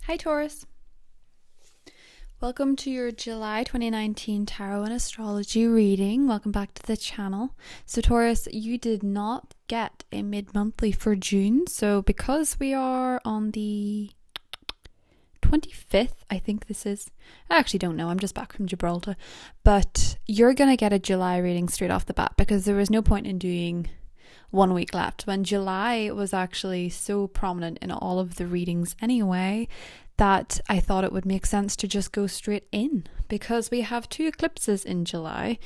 Hi Taurus. Welcome to your July 2019 Tarot and Astrology reading. Welcome back to the channel. So Taurus, you did not get a mid-monthly for June. So because we are on the 25th, I think this is. I actually don't know. I'm just back from Gibraltar. But you're going to get a July reading straight off the bat because there was no point in doing 1 week left when July was actually so prominent in all of the readings anyway that I thought it would make sense to just go straight in because we have 2 eclipses in July.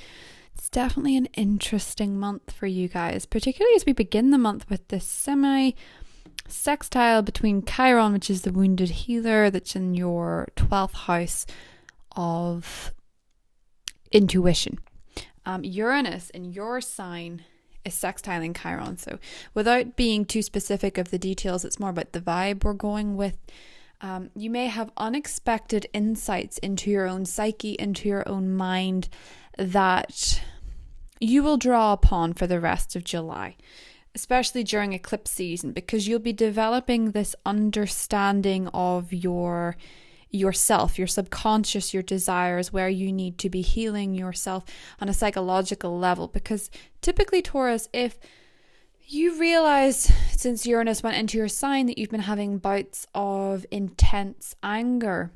It's definitely an interesting month for you guys, particularly as we begin the month with this semi-sextile between Chiron, which is the wounded healer that's in your 12th house of intuition. Uranus in your sign is sextiling Chiron. So without being too specific of the details, it's more about the vibe we're going with. You may have unexpected insights into your own psyche, into your own mind that you will draw upon for the rest of July, especially during eclipse season, because you'll be developing this understanding of yourself, your subconscious, your desires, where you need to be healing yourself on a psychological level. Because typically, Taurus, if you realize since Uranus went into your sign that you've been having bouts of intense anger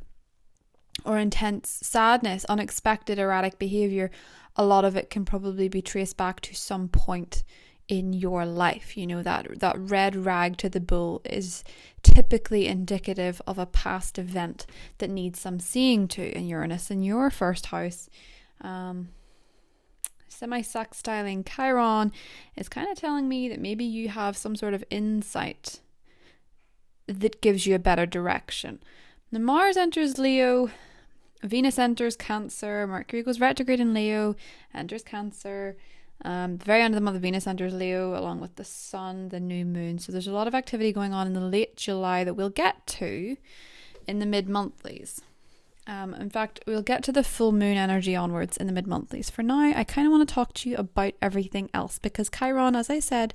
or intense sadness, unexpected erratic behavior, a lot of it can probably be traced back to some point in your life. You know, that red rag to the bull is typically indicative of a past event that needs some seeing to. And Uranus in your first house, semi-sextiling Chiron is kind of telling me that maybe you have some sort of insight that gives you a better direction. Now, Mars enters Leo, Venus enters Cancer, Mercury goes retrograde in Leo, enters Cancer. The very end of the month, Venus enters Leo along with the Sun, the new moon. So there's a lot of activity going on in the late July that we'll get to in the mid-monthlies. In fact, we'll get to the full moon energy onwards in the mid-monthlies. For now, I kind of want to talk to you about everything else because Chiron, as I said,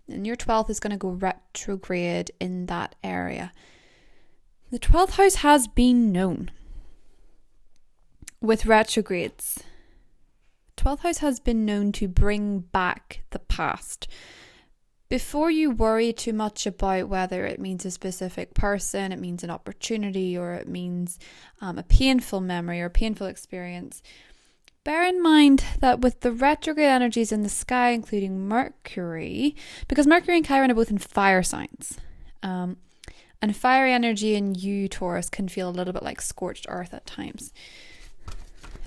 in your 12th is going to go retrograde in that area. The 12th house has been known with retrogrades. 12th house has been known to bring back the past. Before you worry too much about whether it means a specific person, it means an opportunity, or it means a painful memory or painful experience, bear in mind that with the retrograde energies in the sky, including Mercury, because Mercury and Chiron are both in fire signs, and fiery energy in you, Taurus, can feel a little bit like scorched earth at times.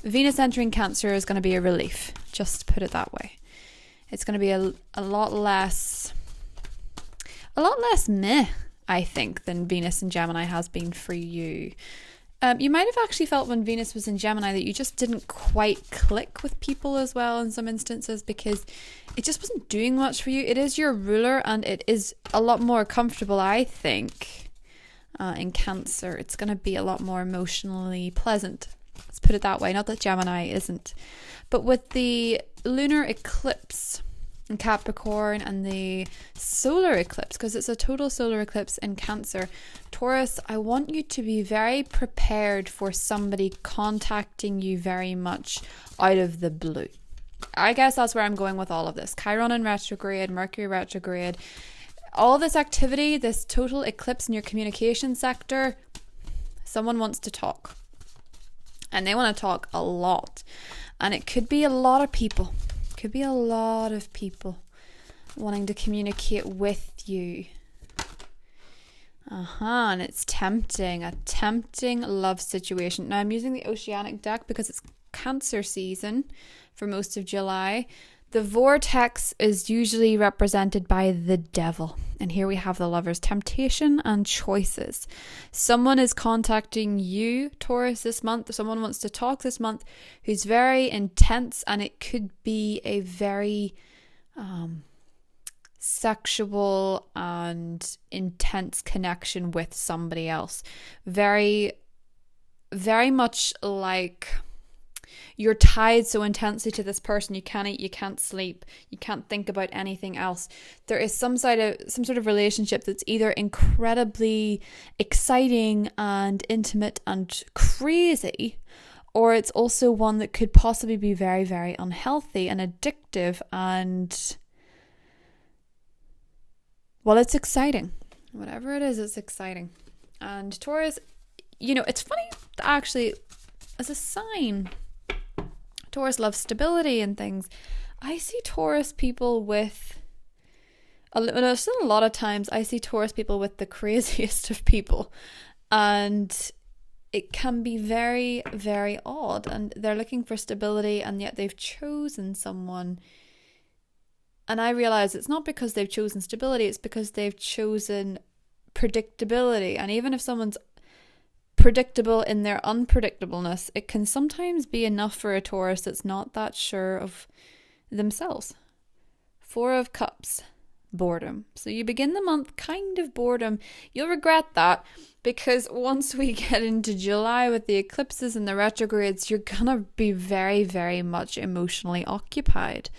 Venus entering Cancer is going to be a relief, just put it that way. It's going to be a lot less meh, I think, than Venus in Gemini has been for you. You might have actually felt when Venus was in Gemini that you just didn't quite click with people as well in some instances because it just wasn't doing much for you. It is your ruler and it is a lot more comfortable, I think, in Cancer. It's going to be a lot more emotionally pleasant. Let's put it that way. Not that Gemini isn't. But with the lunar eclipse in Capricorn and the solar eclipse, because it's a total solar eclipse in Cancer, Taurus, I want you to be very prepared for somebody contacting you very much out of the blue. I guess that's where I'm going with all of this. Chiron in retrograde, Mercury retrograde, all this activity, this total eclipse in your communication sector, someone wants to talk. And they want to talk a lot. And it could be a lot of people. It could be a lot of people wanting to communicate with you. And it's tempting. A tempting love situation. Now, I'm using the Oceanic deck because it's Cancer season for most of July. The vortex is usually represented by the devil. And here we have the Lovers, temptation and choices. Someone is contacting you, Taurus, this month. Someone wants to talk this month who's very intense, and it could be a very sexual and intense connection with somebody else. Very, very much like You're tied so intensely to this person, you can't eat, you can't sleep, you can't think about anything else. There is some sort of relationship that's either incredibly exciting and intimate and crazy, or it's also one that could possibly be very, very unhealthy and addictive, and well, it's exciting. Whatever it is, it's exciting. And Taurus, it's funny, actually, as a sign, Taurus loves stability and things. I see Taurus people with, still a lot of times, I see Taurus people with the craziest of people. And it can be very, very odd. And they're looking for stability, and yet they've chosen someone. And I realize it's not because they've chosen stability, it's because they've chosen predictability. And even if someone's predictable in their unpredictableness, it can sometimes be enough for a Taurus that's not that sure of themselves. 4 of Cups, boredom. So you begin the month kind of boredom. You'll regret that, because once we get into July with the eclipses and the retrogrades, you're gonna be very, very much emotionally occupied.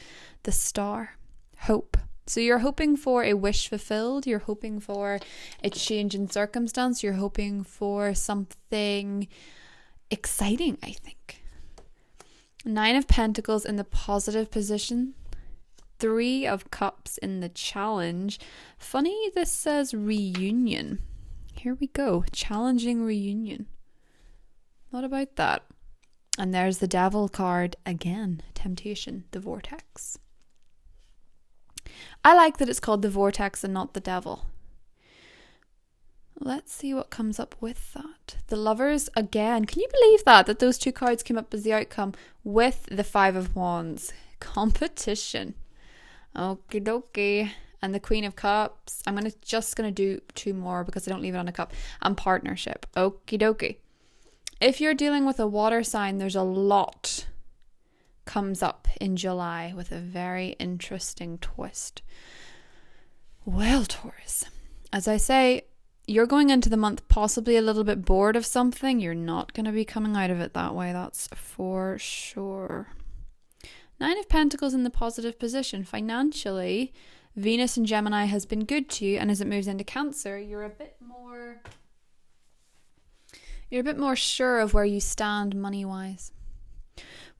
The Star, hope. So you're hoping for a wish fulfilled, you're hoping for a change in circumstance, you're hoping for something exciting, I think. 9 of Pentacles in the positive position, 3 of Cups in the challenge. Funny, this says reunion. Here we go, challenging reunion. What about that? And there's the Devil card again, temptation, the vortex. I like that it's called the vortex and not the devil. Let's see what comes up with that. The Lovers again. Can you believe that those 2 cards came up as the outcome with the 5 of Wands? Competition. Okie dokie. And the Queen of Cups. I'm just gonna do 2 more because I don't leave it on a cup. And partnership. Okie dokie. If you're dealing with a water sign, there's a lot comes up in July with a very interesting twist. Well, Taurus, as I say, you're going into the month possibly a little bit bored of something. You're not going to be coming out of it that way, that's for sure. 9 of Pentacles in the positive position. Financially, Venus in Gemini has been good to you, and as it moves into Cancer, you're a bit more sure of where you stand money-wise.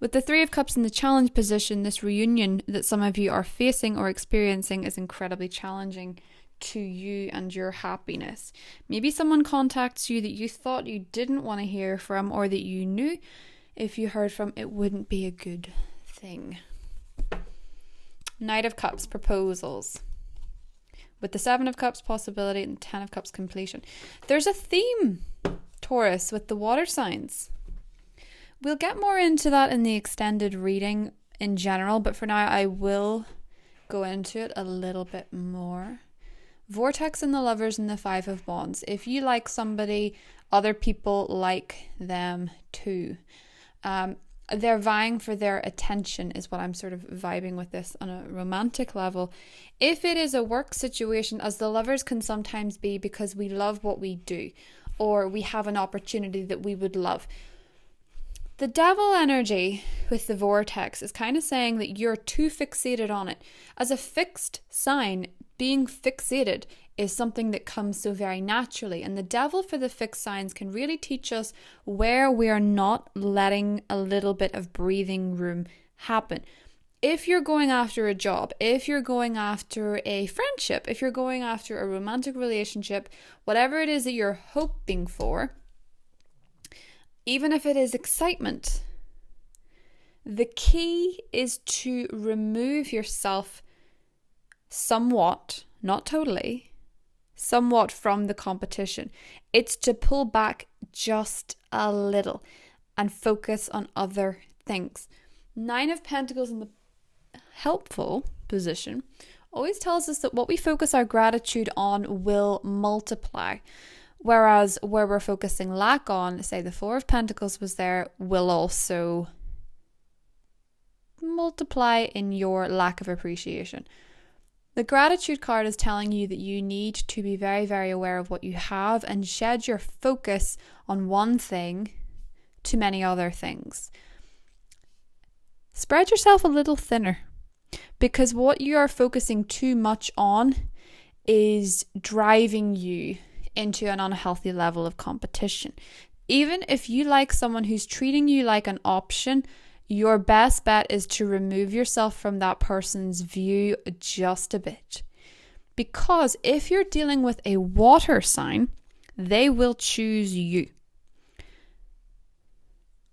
With the 3 of Cups in the challenge position, this reunion that some of you are facing or experiencing is incredibly challenging to you and your happiness. Maybe someone contacts you that you thought you didn't want to hear from, or that you knew if you heard from it wouldn't be a good thing. Knight of Cups, proposals. With the 7 of Cups, possibility, and 10 of Cups, completion. There's a theme, Taurus, with the water signs. We'll get more into that in the extended reading in general, but for now I will go into it a little bit more. Vortex and the Lovers and the 5 of Wands. If you like somebody, other people like them too. They're vying for their attention is what I'm sort of vibing with this on a romantic level. If it is a work situation, as the Lovers can sometimes be, because we love what we do, or we have an opportunity that we would love. The Devil energy with the vortex is kind of saying that you're too fixated on it. As a fixed sign, being fixated is something that comes so very naturally. And the Devil for the fixed signs can really teach us where we are not letting a little bit of breathing room happen. If you're going after a job, if you're going after a friendship, if you're going after a romantic relationship, whatever it is that you're hoping for, even if it is excitement, the key is to remove yourself somewhat, not totally, somewhat from the competition. It's to pull back just a little and focus on other things. 9 of Pentacles in the helpful position always tells us that what we focus our gratitude on will multiply. Whereas where we're focusing lack on, say the 4 of Pentacles was there, will also multiply in your lack of appreciation. The gratitude card is telling you that you need to be very, very aware of what you have and shed your focus on one thing to many other things. spread yourself a little thinner, because what you are focusing too much on is driving you into an unhealthy level of competition. Even if you like someone who's treating you like an option, your best bet is to remove yourself from that person's view just a bit. Because if you're dealing with a water sign, they will choose you.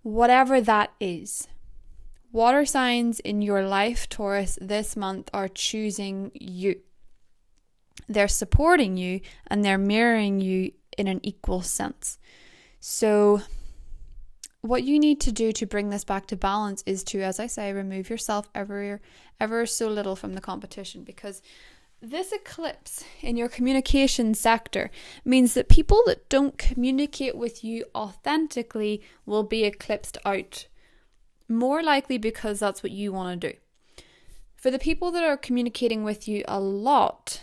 Whatever that is. Water signs in your life, Taurus, this month are choosing you. They're supporting you and they're mirroring you in an equal sense. So what you need to do to bring this back to balance is to, as I say, remove yourself ever so little from the competition, because this eclipse in your communication sector means that people that don't communicate with you authentically will be eclipsed out. More likely because that's what you want to do. For the people that are communicating with you a lot,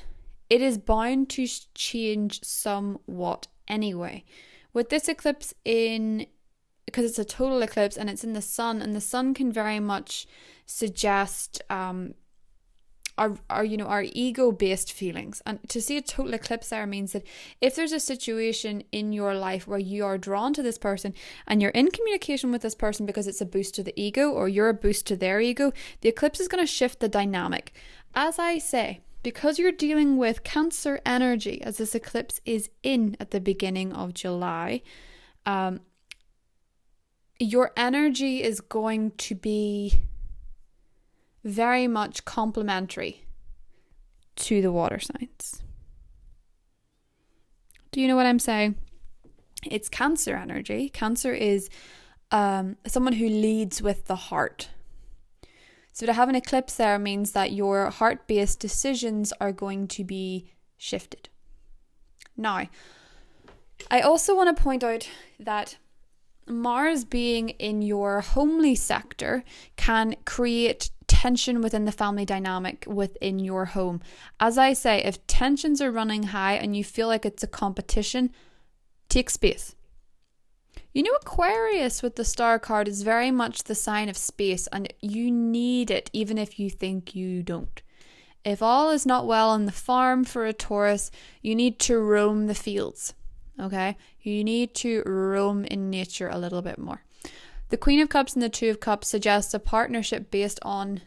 it is bound to change somewhat anyway. With this eclipse because it's a total eclipse and it's in the sun, and the sun can very much suggest our ego-based feelings. And to see a total eclipse there means that if there's a situation in your life where you are drawn to this person and you're in communication with this person because it's a boost to the ego or you're a boost to their ego, the eclipse is going to shift the dynamic. As I say, because you're dealing with Cancer energy, as this eclipse is in at the beginning of July, your energy is going to be very much complementary to the water signs. Do you know what I'm saying? It's Cancer energy. Cancer is someone who leads with the heart. So to have an eclipse there means that your heart-based decisions are going to be shifted. Now, I also want to point out that Mars being in your homely sector can create tension within the family dynamic within your home. As I say, if tensions are running high and you feel like it's a competition, take space. You know, Aquarius with the star card is very much the sign of space, and you need it even if you think you don't. If all is not well on the farm for a Taurus, you need to roam the fields. Okay? You need to roam in nature a little bit more. The Queen of Cups and the Two of Cups suggests a partnership based on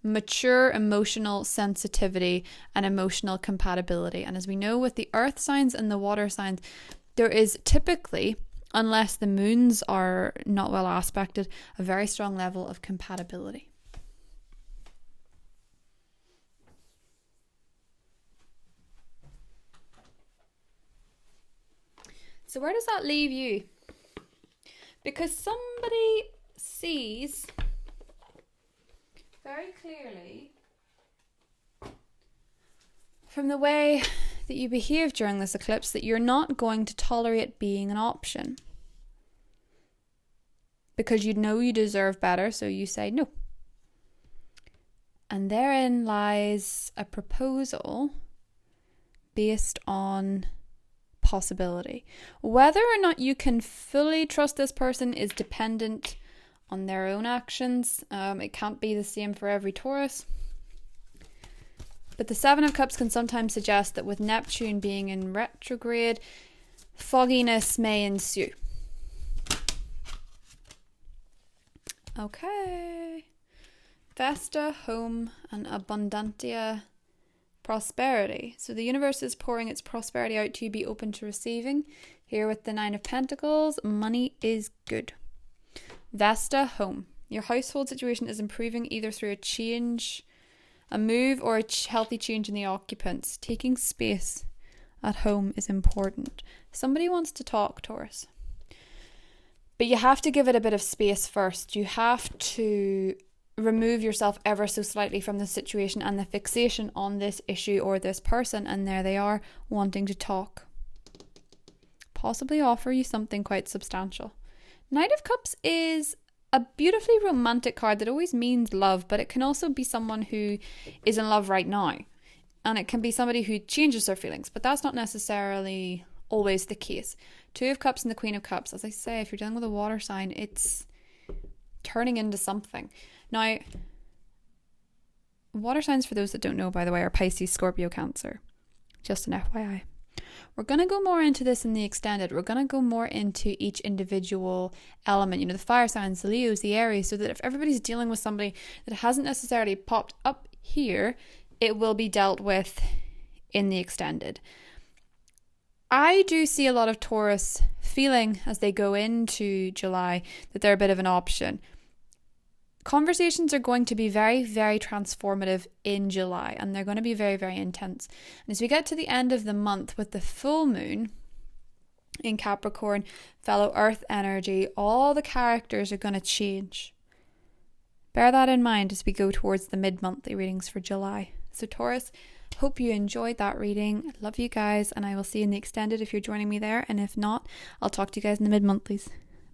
mature emotional sensitivity and emotional compatibility. And as we know with the earth signs and the water signs, there is typically, unless the moons are not well aspected, a very strong level of compatibility. So where does that leave you? Because somebody sees very clearly from the way that you behave during this eclipse that you're not going to tolerate being an option. Because you know you deserve better, so you say no. And therein lies a proposal based on possibility. Whether or not you can fully trust this person is dependent on their own actions. It can't be the same for every Taurus. But the Seven of Cups can sometimes suggest that with Neptune being in retrograde, fogginess may ensue. Okay. Vesta, home, and abundantia, prosperity. So the universe is pouring its prosperity out to you. Be open to receiving. Here with the Nine of Pentacles, money is good. Vesta, home. Your household situation is improving either through a change, a move, or a healthy change in the occupants. Taking space at home is important. Somebody wants to talk, Taurus. But you have to give it a bit of space first. You have to remove yourself ever so slightly from the situation and the fixation on this issue or this person, and there they are wanting to talk. Possibly offer you something quite substantial. Knight of Cups is a beautifully romantic card that always means love, but it can also be someone who is in love right now. And it can be somebody who changes their feelings, but that's not necessarily always the case. Two of Cups and the Queen of Cups. As I say, if you're dealing with a water sign, it's turning into something. Now, water signs, for those that don't know, by the way, are Pisces, Scorpio, Cancer. Just an FYI. We're going to go more into this in the extended. We're going to go more into each individual element, you know, the fire signs, the Leos, the Aries, so that if everybody's dealing with somebody that hasn't necessarily popped up here, it will be dealt with in the extended. I do see a lot of Taurus feeling as they go into July that they're a bit of an option. Conversations are going to be very, very transformative in July, and they're going to be very, very intense. And as we get to the end of the month with the full moon in Capricorn, fellow Earth energy, all the characters are going to change. Bear that in mind as we go towards the mid-monthly readings for July. So Taurus, hope you enjoyed that reading. I love you guys, and I will see you in the extended if you're joining me there. And if not, I'll talk to you guys in the mid-monthlies.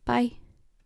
Bye.